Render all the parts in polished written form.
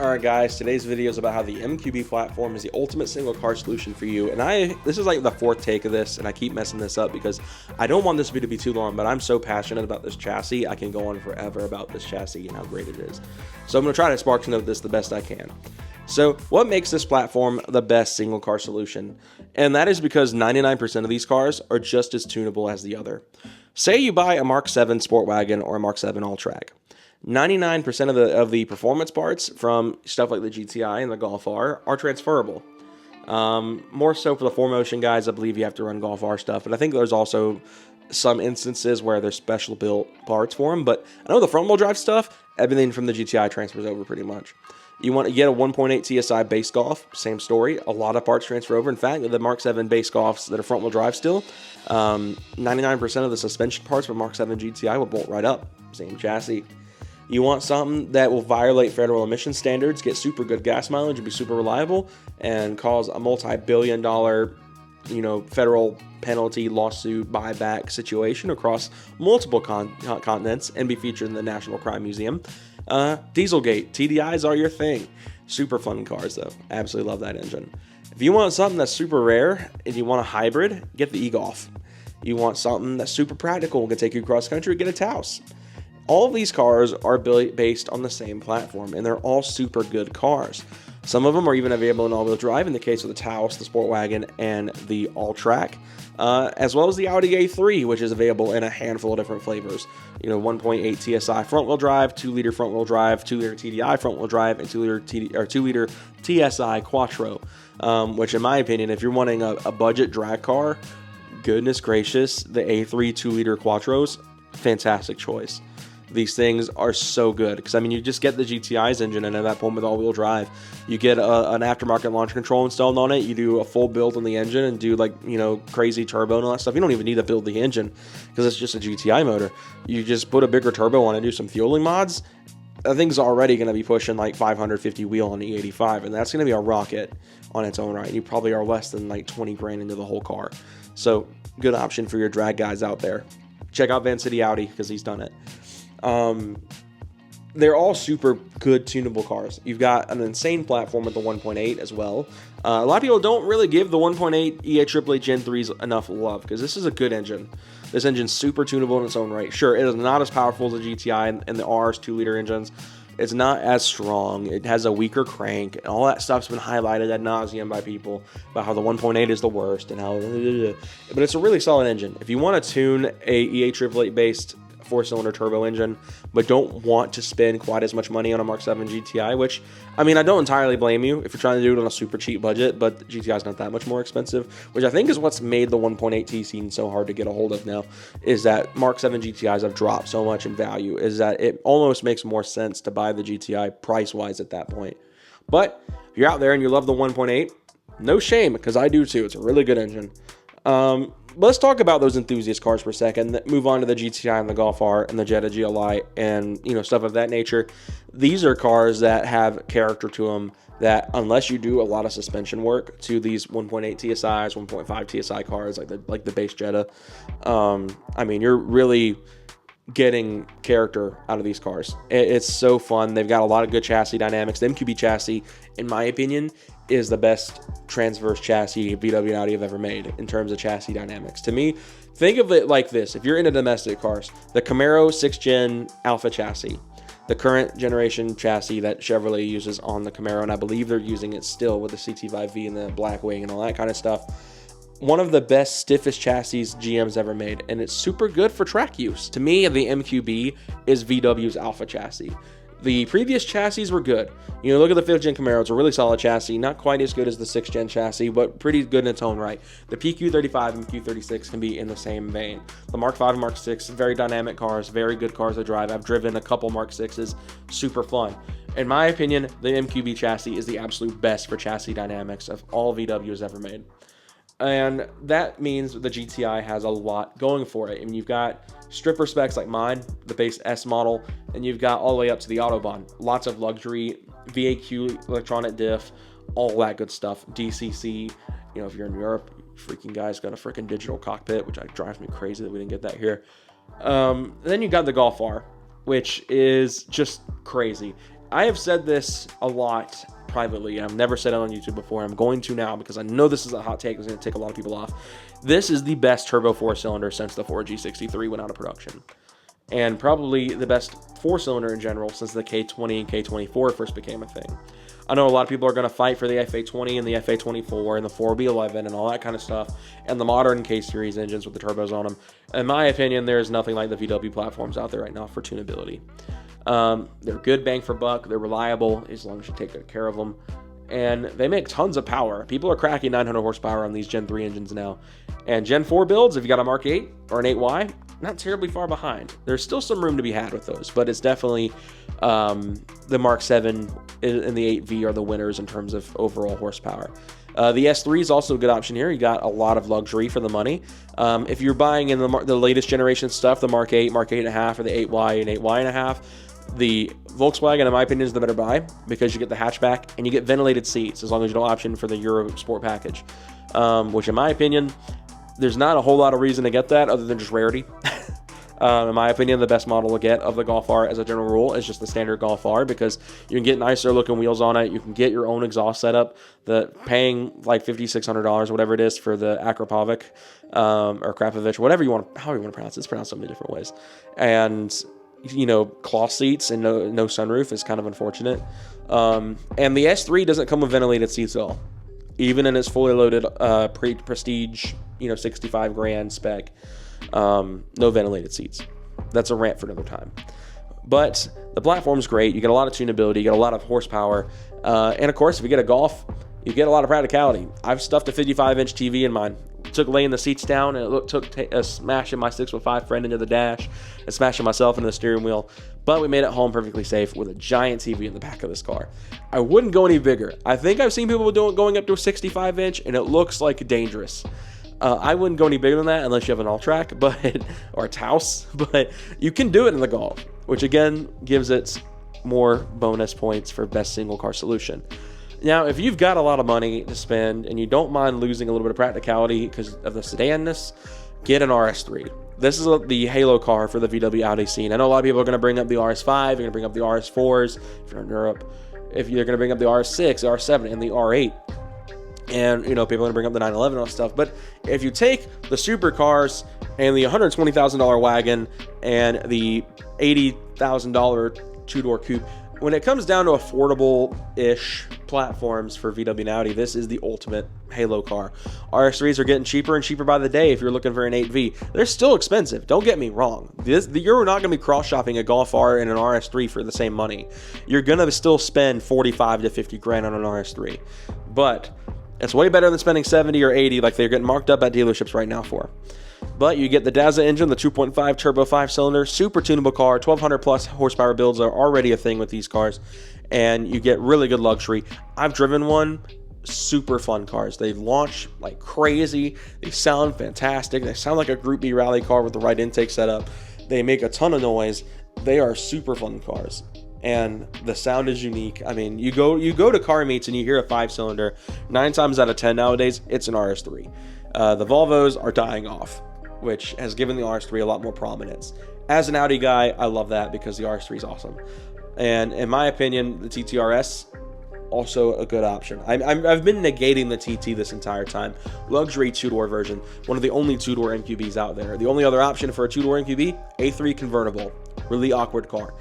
Alright guys, today's video is about how the MQB platform is the ultimate single car solution for you. And this is like the fourth take of this, and I keep messing this up because I don't want this video to be too long, but I'm so passionate about this chassis, I can go on forever about this chassis and how great it is. So I'm going to try to spark note this the best I can. So what makes this platform the best single car solution? And that is because 99% of these cars are just as tunable as the other. Say you buy a Mark 7 Sport Wagon or a Mark 7 All-Track. 99% of the performance parts from stuff like the GTI and the Golf R are transferable. More so for the 4Motion guys, I believe you have to run Golf R stuff, but I think there's also some instances where there's special built parts for them. But I know the front wheel drive stuff, everything from the GTI transfers over pretty much. You want to get a 1.8 TSI base Golf, same story. A lot of parts transfer over. In fact, the Mark 7 base Golfs that are front wheel drive still, 99% of the suspension parts for Mark 7 GTI will bolt right up. Same chassis. You want something that will violate federal emission standards, get super good gas mileage, and be super reliable, and cause a multi-billion-dollar, federal penalty lawsuit buyback situation across multiple continents, and be featured in the National Crime Museum. Dieselgate, TDIs are your thing. Super fun cars though. Absolutely love that engine. If you want something that's super rare and you want a hybrid, get the e-Golf. You want something that's super practical and can take you cross country, get a Taos. All of these cars are based on the same platform, and they're all super good cars. Some of them are even available in all-wheel drive in the case of the Taos, the Sport Wagon, and the All-Track, as well as the Audi A3, which is available in a handful of different flavors. 1.8 TSI front-wheel drive, 2-liter front-wheel drive, 2-liter TDI front-wheel drive, and 2-liter TSI Quattro, which in my opinion, if you're wanting a budget drag car, goodness gracious, the A3 2-liter Quattros, fantastic choice. These things are so good because, you just get the GTI's engine, and at that point with all-wheel drive, you get an aftermarket launch control installed on it. You do a full build on the engine and do crazy turbo and all that stuff. You don't even need to build the engine because it's just a GTI motor. You just put a bigger turbo on it and do some fueling mods. That thing's already going to be pushing like 550 wheel on the E85, and that's going to be a rocket on its own right. And you probably are less than like 20 grand into the whole car. So good option for your drag guys out there. Check out Van City Audi because he's done it. They're all super good tunable cars. You've got an insane platform with the 1.8 as well. A lot of people don't really give the 1.8 EA Gen 3s enough love because this is a good engine. This engine's super tunable in its own right. Sure, it is not as powerful as the GTI and the R's 2-liter engines. It's not as strong. It has a weaker crank, and all that stuff's been highlighted ad nauseum by people about how the 1.8 is the worst and how. But it's a really solid engine. If you want to tune a EA based 4-cylinder turbo engine, but don't want to spend quite as much money on a Mark 7 GTI, which, I don't entirely blame you if you're trying to do it on a super cheap budget, but the GTI is not that much more expensive, which I think is what's made the 1.8T scene so hard to get a hold of now, is that Mark 7 GTIs have dropped so much in value, is that it almost makes more sense to buy the GTI price-wise at that point. But if you're out there and you love the 1.8, no shame, because I do too. It's a really good engine. Let's talk about those enthusiast cars for a second. Move on to the GTI and the Golf R and the Jetta GLI and stuff of that nature. These are cars that have character to them that, unless you do a lot of suspension work to these 1.8 TSIs, 1.5 TSI cars like the base Jetta, you're really getting character out of these cars. It's so fun. They've got a lot of good chassis dynamics. The MQB chassis, in my opinion, is the best transverse chassis VW and Audi have ever made in terms of chassis dynamics. To me, think of it like this. If you're into domestic cars, the Camaro 6th Gen Alpha chassis, the current generation chassis that Chevrolet uses on the Camaro, and I believe they're using it still with the CT5V and the Blackwing and all that kind of stuff. One of the best, stiffest chassis GM's ever made, and it's super good for track use. To me, the MQB is VW's Alpha chassis. The previous chassis were good. Look at the 5th Gen Camaro. It's a really solid chassis. Not quite as good as the 6th Gen chassis, but pretty good in its own right. The PQ35 and PQ36 can be in the same vein. The Mark 5 and Mark 6, very dynamic cars, very good cars to drive. I've driven a couple Mark 6s, super fun. In my opinion, the MQB chassis is the absolute best for chassis dynamics of all VW has ever made. And that means the GTI has a lot going for it. You've got stripper specs like mine, the base S model, and you've got all the way up to the Autobahn. Lots of luxury, VAQ, electronic diff, all that good stuff. DCC, if you're in Europe, freaking guy's got a freaking digital cockpit, which drives me crazy that we didn't get that here. Then you got the Golf R, which is just crazy. I have said this a lot privately. I've never said it on YouTube before. I'm going to now because I know this is a hot take. It's going to take a lot of people off. This is the best turbo 4-cylinder since the Ford G63 went out of production. And probably the best 4-cylinder in general since the K20 and K24 first became a thing. I know a lot of people are going to fight for the FA20 and the FA24 and the 4B11 and all that kind of stuff, and the modern K-Series engines with the turbos on them. In my opinion, there's nothing like the VW platforms out there right now for tunability. They're good bang for buck. They're reliable as long as you take good care of them. And they make tons of power. People are cracking 900 horsepower on these Gen 3 engines now. And Gen 4 builds, if you got a Mark 8 or an 8Y, not terribly far behind. There's still some room to be had with those, but it's definitely the Mark 7 and the 8V are the winners in terms of overall horsepower. The S3 is also a good option here. You got a lot of luxury for the money. If you're buying in the latest generation stuff, the Mark 8, Mark 8.5, or the 8Y and 8Y.5, the Volkswagen, in my opinion, is the better buy because you get the hatchback and you get ventilated seats as long as you don't option for the Euro Sport package, which in my opinion, there's not a whole lot of reason to get that other than just rarity. In my opinion, the best model to get of the Golf R as a general rule is just the standard Golf R because you can get nicer looking wheels on it. You can get your own exhaust setup. Paying like $5,600 or whatever it is for the Akrapovic or Krapovich, whatever you want, however you want to pronounce it. It's pronounced so many different ways. And you know, cloth seats and no sunroof is kind of unfortunate. And the S3 doesn't come with ventilated seats at all, even in its fully loaded prestige, 65 grand spec. No ventilated seats. That's a rant for another time. But the platform's great. You get a lot of tunability. You get a lot of horsepower. And of course, if you get a Golf, you get a lot of practicality. I've stuffed a 55-inch TV in mine. Took laying the seats down, and it took smashing my 6'5" friend into the dash and smashing myself into the steering wheel. But we made it home perfectly safe with a giant TV in the back of this car. I wouldn't go any bigger. I think I've seen people going up to a 65-inch, and it looks like dangerous. I wouldn't go any bigger than that unless you have an all-track, or a Taos, but you can do it in the Golf, which again gives it more bonus points for best single car solution. Now, if you've got a lot of money to spend and you don't mind losing a little bit of practicality because of the sedanness, get an RS3. This is the halo car for the VW Audi scene. I know a lot of people are going to bring up the RS5, you're going to bring up the RS4s if you're in Europe, if you're going to bring up the RS6, the R7, and the R8. And, people are going to bring up the 911 and all that stuff. But if you take the supercars and the $120,000 wagon and the $80,000 two-door coupe, when it comes down to affordable-ish platforms for VW and Audi, this is the ultimate halo car. RS3s are getting cheaper and cheaper by the day if you're looking for an 8V. They're still expensive. Don't get me wrong. You're not going to be cross-shopping a Golf R and an RS3 for the same money. You're going to still spend 45 to 50 grand on an RS3. But it's way better than spending 70 or 80 like they're getting marked up at dealerships right now for. But you get the Daza engine, the 2.5 turbo 5-cylinder, super tunable car. 1,200 plus horsepower builds are already a thing with these cars, and you get really good luxury. I've driven one. Super fun cars. They launch like crazy. They sound fantastic. They sound like a Group B rally car with the right intake setup. They make a ton of noise. They are super fun cars, and the sound is unique. I mean, you go to car meets and you hear a 5-cylinder. 9 times out of 10 nowadays, it's an RS3. The Volvos are dying off, which has given the RS3 a lot more prominence. As an Audi guy, I love that because the RS3 is awesome. And in my opinion, the TTRS, also a good option. I've been negating the TT this entire time. Luxury two-door version, one of the only two-door MQBs out there. The only other option for a two-door MQB, A3 convertible. Really awkward car.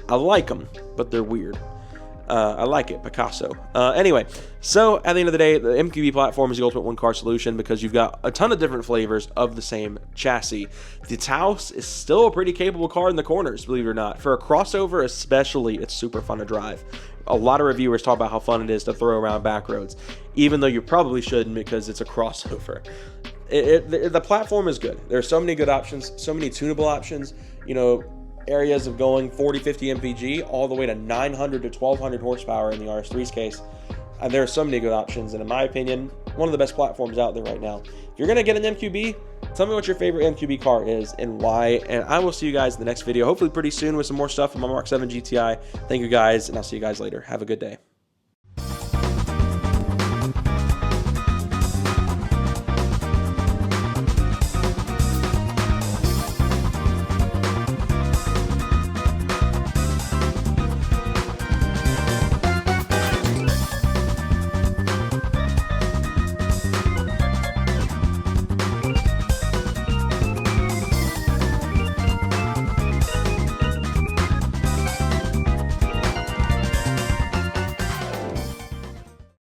I like them, but they're weird. I like it, Picasso. Anyway, so at the end of the day, the MQB platform is the ultimate one-car solution because you've got a ton of different flavors of the same chassis. The Taos is still a pretty capable car in the corners, believe it or not. For a crossover especially, it's super fun to drive. A lot of reviewers talk about how fun it is to throw around back roads, even though you probably shouldn't because it's a crossover. The platform is good. There are so many good options, so many tunable options, areas of going 40-50 mpg all the way to 900 to 1200 horsepower in the RS3's case. There are so many good options, and in my opinion, one of the best platforms out there right now. If you're going to get an MQB, tell me what your favorite MQB car is and why, and I will see you guys in the next video, hopefully pretty soon with some more stuff on my Mark 7 GTI. Thank you guys, and I'll see you guys later. Have a good day.